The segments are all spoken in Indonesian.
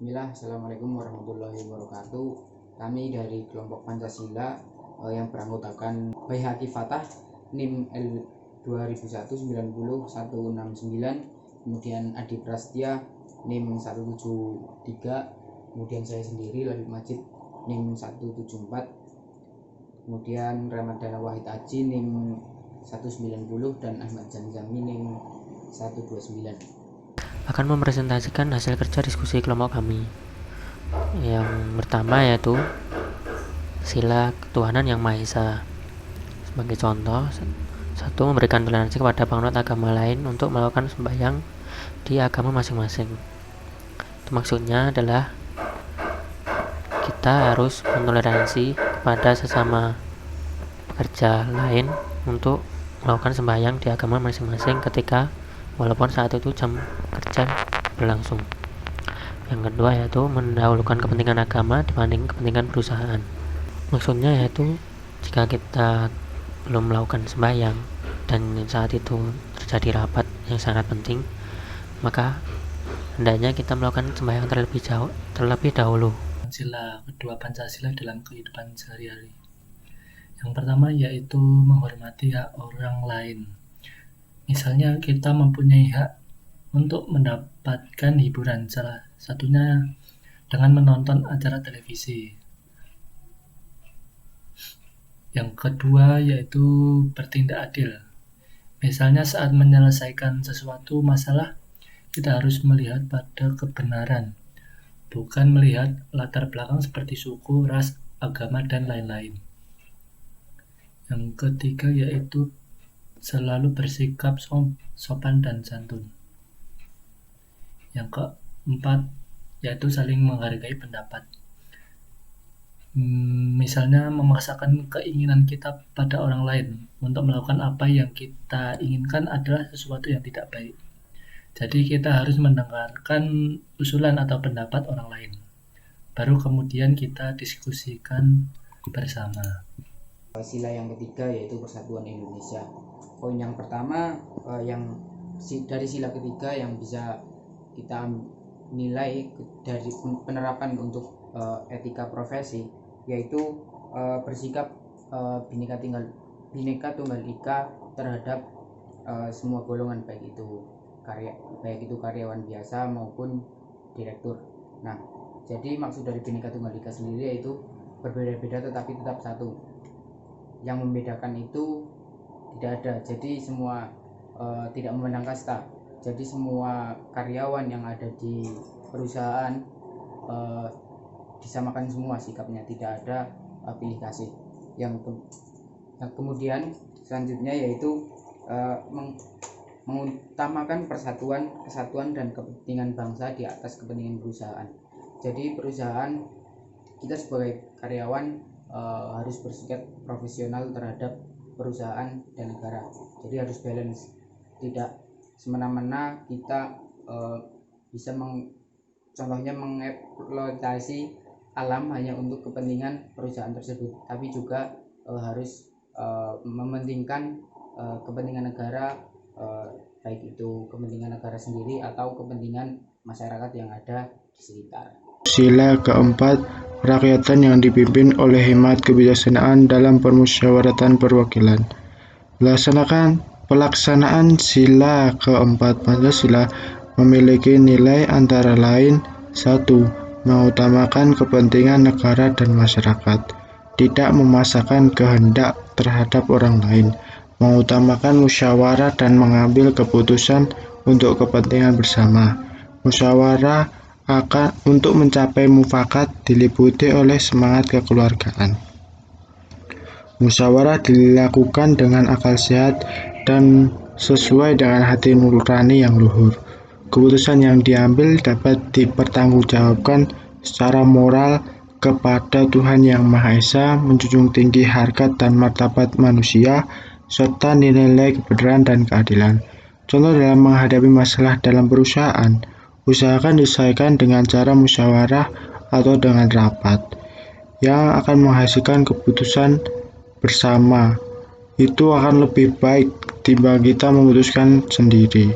Bismillah, Assalamualaikum warahmatullahi wabarakatuh. Kami dari kelompok Pancasila yang beranggotakan Baihaqi Fatah NIM L 2001 90169, kemudian Adi Prasetya NIM 173, kemudian saya sendiri Labib Majid NIM 174, kemudian Ramadana Wahid Aji NIM 190 dan Ahmad Zanzami NIM 129 akan mempresentasikan hasil kerja diskusi kelompok kami. Yang pertama yaitu sila ketuhanan yang Maha Esa. Sebagai contoh, satu, memberikan toleransi kepada penganut agama lain untuk melakukan sembahyang di agama masing-masing. Itu maksudnya adalah kita harus mentoleransi kepada sesama pekerja lain untuk melakukan sembahyang di agama masing-masing ketika walaupun saat itu jam kerja berlangsung. Yang kedua yaitu mendahulukan kepentingan agama dibanding kepentingan perusahaan. Maksudnya yaitu jika kita belum melakukan sembahyang dan saat itu terjadi rapat yang sangat penting, maka hendaknya kita melakukan sembahyang terlebih dahulu. Sila kedua Pancasila dalam kehidupan sehari-hari. Yang pertama yaitu menghormati hak orang lain. Misalnya kita mempunyai hak untuk mendapatkan hiburan, salah satunya dengan menonton acara televisi. Yang kedua yaitu bertindak adil. Misalnya saat menyelesaikan sesuatu masalah, kita harus melihat pada kebenaran, bukan melihat latar belakang seperti suku, ras, agama, dan lain-lain. Yang ketiga yaitu selalu bersikap sopan dan santun. Yang keempat yaitu saling menghargai pendapat. Misalnya memaksakan keinginan kita pada orang lain untuk melakukan apa yang kita inginkan adalah sesuatu yang tidak baik. Jadi kita harus mendengarkan usulan atau pendapat orang lain, baru kemudian kita diskusikan bersama. Sila yang ketiga yaitu Persatuan Indonesia. Poin yang pertama dari sila ketiga yang bisa kita nilai dari penerapan untuk etika profesi, yaitu bersikap Bhinneka Tunggal Ika terhadap semua golongan, baik itu karyawan biasa maupun direktur. Nah, jadi maksud dari Bhinneka Tunggal Ika sendiri yaitu berbeda-beda tetapi tetap satu. Yang membedakan itu tidak ada, jadi semua tidak memandang kasta. Jadi semua karyawan yang ada di perusahaan disamakan semua sikapnya, tidak ada pilih kasih. Kemudian selanjutnya yaitu mengutamakan kesatuan dan kepentingan bangsa di atas kepentingan perusahaan. Jadi perusahaan, kita sebagai karyawan harus bersikap profesional terhadap perusahaan dan negara. Jadi harus balance, tidak semena-mena kita bisa contohnya mengeksploitasi alam hanya untuk kepentingan perusahaan tersebut, tapi juga harus mementingkan kepentingan negara, baik itu kepentingan negara sendiri atau kepentingan masyarakat yang ada di sekitar. Sila keempat, kerakyatan yang dipimpin oleh hikmat kebijaksanaan dalam permusyawaratan perwakilan. Pelaksanaan sila keempat Pancasila memiliki nilai antara lain: 1. Mengutamakan kepentingan negara dan masyarakat, tidak memaksakan kehendak terhadap orang lain, mengutamakan musyawarah dan mengambil keputusan untuk kepentingan bersama. Musyawarah untuk mencapai mufakat diliputi oleh semangat kekeluargaan. Musyawarah dilakukan dengan akal sehat dan sesuai dengan hati nurani yang luhur. Keputusan yang diambil dapat dipertanggungjawabkan secara moral kepada Tuhan Yang Maha Esa, menjunjung tinggi harkat dan martabat manusia, serta nilai-nilai kebenaran dan keadilan. Contoh dalam menghadapi masalah dalam perusahaan, usahakan diselesaikan dengan cara musyawarah atau dengan rapat yang akan menghasilkan keputusan bersama. Itu akan lebih baik timbang kita memutuskan sendiri.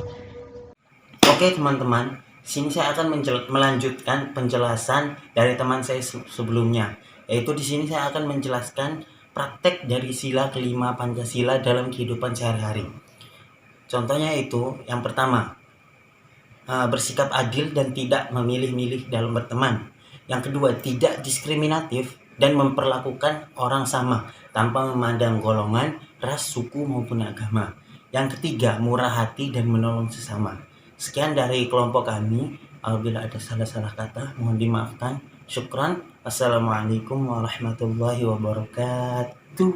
Oke teman-teman, Sini saya akan melanjutkan penjelasan dari teman saya sebelumnya, yaitu di sini saya akan menjelaskan praktek dari sila kelima Pancasila dalam kehidupan sehari-hari. Contohnya itu, yang pertama, bersikap adil dan tidak memilih-milih dalam berteman. Yang kedua, tidak diskriminatif dan memperlakukan orang sama tanpa memandang golongan, ras, suku maupun agama. Yang ketiga, murah hati dan menolong sesama. Sekian dari kelompok kami. Apabila ada salah-salah kata, mohon dimaafkan. Syukran. Assalamualaikum warahmatullahi wabarakatuh.